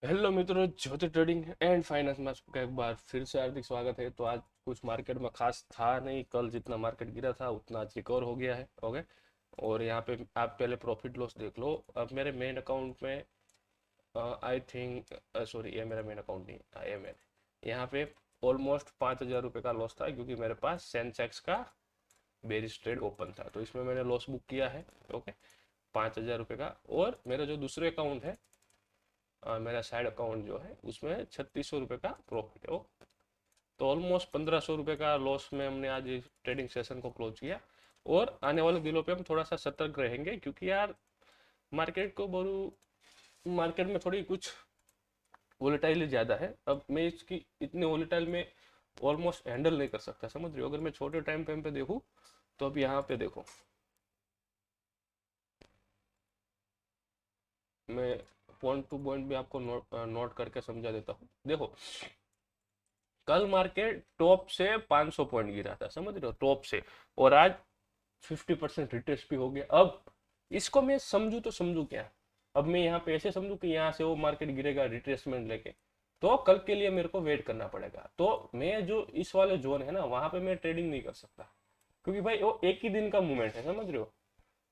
Hello मित्रों, ज्योति trading and finance में आपका एक बार फिर से हार्दिक स्वागत है। तो आज कुछ मार्केट में खास था नहीं। कल जितना मार्केट गिरा था उतना आज रिकवर हो गया है। ओके। और यहाँ पे आप पहले प्रॉफिट लॉस देख लो। अब मेरे मेन अकाउंट में आई थिंक, सॉरी, ये मेरा मेन अकाउंट नहीं, ये मैंने यहाँ पे ऑलमोस्ट 5,000 रुपये का लॉस था, क्योंकि मेरे पास सेंसेक्स का बेरिश ट्रेड ओपन था, तो इसमें मैंने लॉस बुक किया है। ओके, 5,000 रुपये का। और मेरा जो दूसरे अकाउंट है, मेरा साइड अकाउंट जो है, उसमें 3,600 रुपये का प्रॉफिट है। तो ऑलमोस्ट 1,500 रुपये का लॉस में हमने आज इस ट्रेडिंग सेशन को क्लोज किया। और आने वाले दिनों पे हम थोड़ा सा सतर्क रहेंगे, क्योंकि यार मार्केट में थोड़ी कुछ वोलेटाइल ज़्यादा है। अब मैं इसकी इतने वोलेटाइल में ऑलमोस्ट हैंडल नहीं कर सकता, समझ रहे हो। अगर मैं छोटे टाइम फ्रेम पे देखूँ, तो अब यहाँ पे देखो, मैं पॉइंट टू पॉइंट भी आपको नोट करके समझा देता हूँ। देखो, कल मार्केट टॉप से 500 पॉइंट गिरा था, समझ रहे हो, टॉप से। और आज 50% रिट्रेस भी हो गया। अब इसको मैं समझू तो समझू क्या। अब मैं यहाँ पे ऐसे समझू कि यहाँ से वो मार्केट गिरेगा रिट्रेसमेंट लेके, तो कल के लिए मेरे को वेट करना पड़ेगा। तो मैं जो इस वाले जोन है ना, वहां पे मैं ट्रेडिंग नहीं कर सकता, क्योंकि भाई वो एक ही दिन का मूवमेंट है, समझ रहे हो।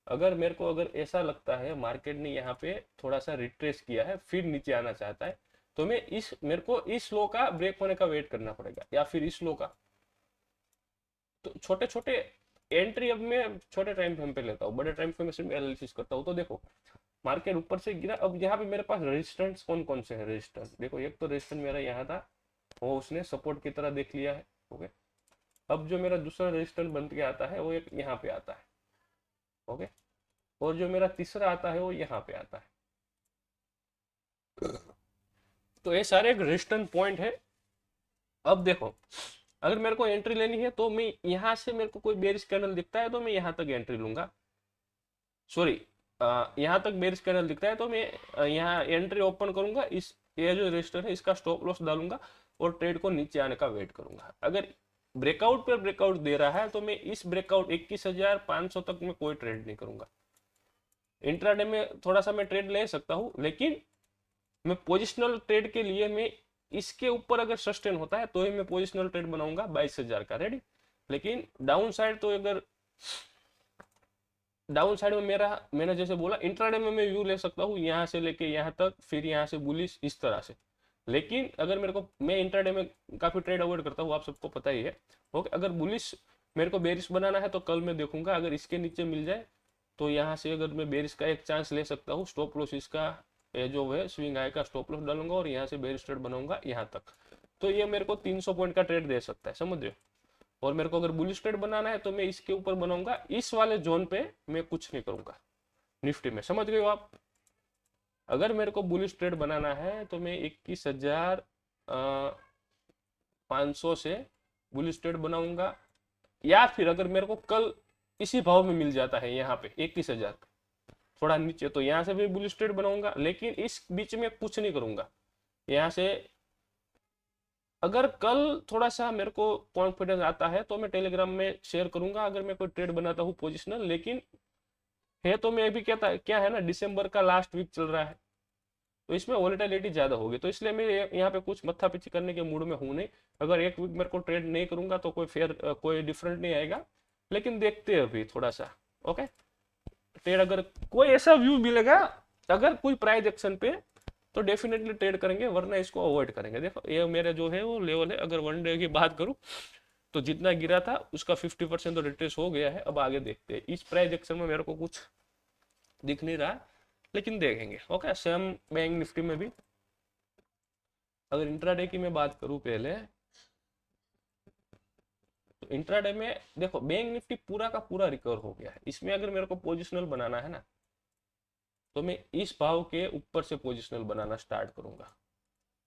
अगर ऐसा लगता है मार्केट ने यहाँ पे थोड़ा सा रिट्रेस किया है, फिर नीचे आना चाहता है, तो मेरे को इस लो का ब्रेक होने का वेट करना पड़ेगा, या फिर इस लो का। तो छोटे छोटे एंट्री अब मैं छोटे टाइम फ्रेम पे लेता हूँ, बड़े टाइम फ्रेम में सिर्फ एनालिसिस करता हूँ। तो देखो, मार्केट ऊपर से गिरा। अब यहाँ पे मेरे पास रेजिस्टेंस कौन कौन से है। रेजिस्टेंस देखो, एक तो रेजिस्टेंस मेरा यहाँ था, वो उसने सपोर्ट की तरह देख लिया है। ओके। अब जो मेरा दूसरा रेजिस्टेंस बन के आता है, वो एक यहाँ पे आता है। ओके। और जो मेरा तीसरा आता है, वो यहाँ पे आता है। तो ये सारे एक रेजिस्टेंस पॉइंट है। अब देखो, अगर मेरे को एंट्री लेनी है, तो मैं यहाँ से, मेरे को कोई बेरिश कैंडल दिखता है तो मैं यहाँ तक एंट्री लूंगा। सॉरी, यहाँ तक बेरिश कैंडल दिखता है तो मैं यहाँ एंट्री ओपन करूंगा। इस ये जो रजिस्टर है, इसका स्टॉप लॉस डालूंगा और ट्रेड को नीचे आने का वेट करूंगा। अगर ब्रेकआउट पर ब्रेकआउट दे रहा है, तो मैं इस ब्रेकआउट 21,500 तक में कोई ट्रेड नहीं करूंगा। इंट्राडे में थोड़ा सा मैं ट्रेड ले सकता हूँ, लेकिन मैं पोजिशनल ट्रेड के लिए मैं इसके ऊपर अगर सस्टेन होता है तो ही मैं पोजिशनल ट्रेड बनाऊंगा 22,000 का, रेडी। लेकिन डाउन साइड तो, अगर डाउन साइड में मैंने जैसे बोला, इंट्राडे में मैं व्यू ले सकता हूँ यहाँ से लेके यहाँ तक, फिर यहाँ से बुलिश इस तरह से। लेकिन अगर मैं इंट्राडे में काफी ट्रेड अवॉइड करता हूँ, आप सबको पता ही है। ओके, अगर बुलिश मेरे को बेरिश बनाना है, तो कल मैं देखूंगा, अगर इसके नीचे मिल जाए तो यहाँ से अगर मैं बेरिश का एक चांस ले सकता हूँ। स्टॉप लॉस इसका, ये जो है स्विंग हाई का स्टॉप लॉस डालूंगा और यहाँ से बेरिश ट्रेड बनाऊंगा यहाँ तक। तो ये मेरे को 300 पॉइंट का ट्रेड दे सकता है, समझ रहे हो। और मेरे को अगर बुलिश ट्रेड बनाना है, तो मैं इसके ऊपर बनाऊंगा। इस वाले जोन पे मैं कुछ नहीं करूंगा निफ्टी में, समझ गए हो आप। अगर मेरे को बुलिश ट्रेड बनाना है, तो मैं 21,500 से बुलिश ट्रेड बनाऊंगा। या फिर अगर मेरे को कल इसी भाव में मिल जाता है, यहाँ पे 21,000 थोड़ा नीचे, तो यहाँ से भी बुलिश ट्रेड बनाऊंगा। लेकिन इस बीच में कुछ नहीं करूंगा यहाँ से। अगर कल थोड़ा सा मेरे को कॉन्फिडेंस आता है, तो मैं टेलीग्राम में शेयर करूंगा, अगर मैं कोई ट्रेड बनाता हूँ पोजिशनल। लेकिन है तो, मैं अभी कहता क्या है ना, दिसंबर का लास्ट वीक चल रहा है, तो इसमें वॉलेटिलिटी ज्यादा होगी, तो इसलिए मैं यहाँ पे कुछ मत्था पीछी करने के मूड में हूँ नहीं। अगर एक वीक मेरे को ट्रेड नहीं करूंगा, तो कोई डिफरेंट नहीं आएगा। लेकिन देखते हैं अभी थोड़ा सा। ओके, ट्रेड अगर कोई ऐसा व्यू मिलेगा, अगर कोई प्राइस एक्शन पे, तो डेफिनेटली ट्रेड करेंगे, वरना इसको अवॉइड करेंगे। देखो, ये मेरा जो है वो लेवल है। अगर वन डे की बात करूं, तो जितना गिरा था उसका 50% तो रिट्रेस हो गया है। अब आगे देखते हैं। इस प्राइस एक्शन में मेरे को कुछ दिख नहीं रहा, लेकिन देखेंगे। ओके, सेम बैंक निफ्टी में भी, अगर इंट्राडे की मैं बात करूं पहले, तो इंट्राडे में देखो, बैंक निफ्टी पूरा का पूरा रिकवर हो गया है। इसमें अगर मेरे को पोजिशनल बनाना है ना, तो मैं इस भाव के ऊपर से पोजिशनल बनाना स्टार्ट करूंगा।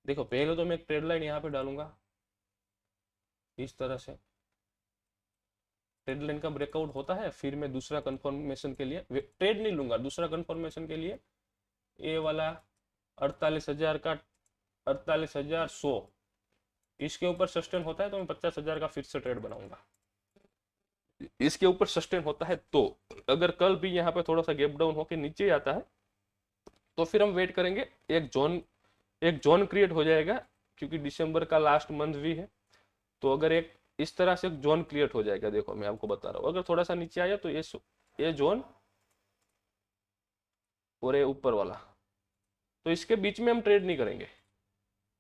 देखो, पहले तो मैं एक ट्रेड लाइन यहाँ पे डालूंगा इस तरह से। ट्रेड लाइन का ब्रेकआउट होता है, फिर मैं दूसरा कंफर्मेशन के लिए ट्रेड नहीं लूंगा, दूसरा कंफर्मेशन के लिए ये वाला 48,000 का, 48,100, इसके ऊपर सस्टेन होता है तो मैं 50,000 का फिर से ट्रेड बनाऊंगा। इसके ऊपर सस्टेन होता है तो, अगर कल भी यहाँ पे थोड़ा सा गैप डाउन होकर नीचे आता है, तो फिर हम वेट करेंगे एक जोन एक जोन क्रिएट हो जाएगा, क्योंकि दिसंबर का लास्ट मंथ भी है। तो अगर एक इस तरह से एक जोन क्रिएट हो जाएगा, देखो मैं आपको बता रहा हूँ, अगर थोड़ा सा नीचे आया तो ये जोन और ये ऊपर वाला, तो इसके बीच में हम ट्रेड नहीं करेंगे।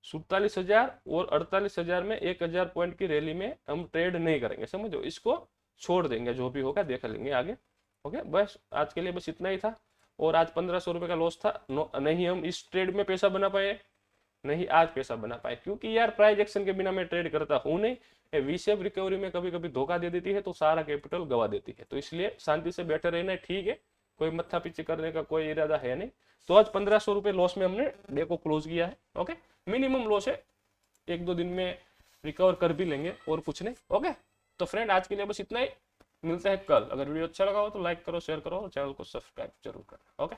47,000 और 48,000 में 1,000 पॉइंट की रैली में हम ट्रेड नहीं करेंगे, समझो, इसको छोड़ देंगे, जो भी होगा देख लेंगे आगे। ओके, बस आज के लिए बस इतना ही था। और आज 1500 रुपये का लॉस था, नहीं हम इस ट्रेड में पैसा बना पाए, नहीं आज पैसा बना पाए, क्योंकि यार प्राइस एक्शन के बिना मैं ट्रेड करता हूँ नहीं। वी शेप रिकवरी में कभी कभी धोखा दे देती है, तो सारा कैपिटल गवा देती है। तो इसलिए शांति से बैठे रहना ठीक है, कोई मत्था पीछे करने का कोई इरादा है नहीं। तो आज 1500 रुपये लॉस में हमने डे को क्लोज किया है। ओके, मिनिमम लॉस है, 1-2 दिन में रिकवर कर भी लेंगे, और कुछ नहीं। ओके, तो फ्रेंड आज के लिए बस इतना ही, मिलता है कल। अगर वीडियो अच्छा लगा हो तो लाइक करो, शेयर करो और चैनल को सब्सक्राइब जरूर करो। ओके।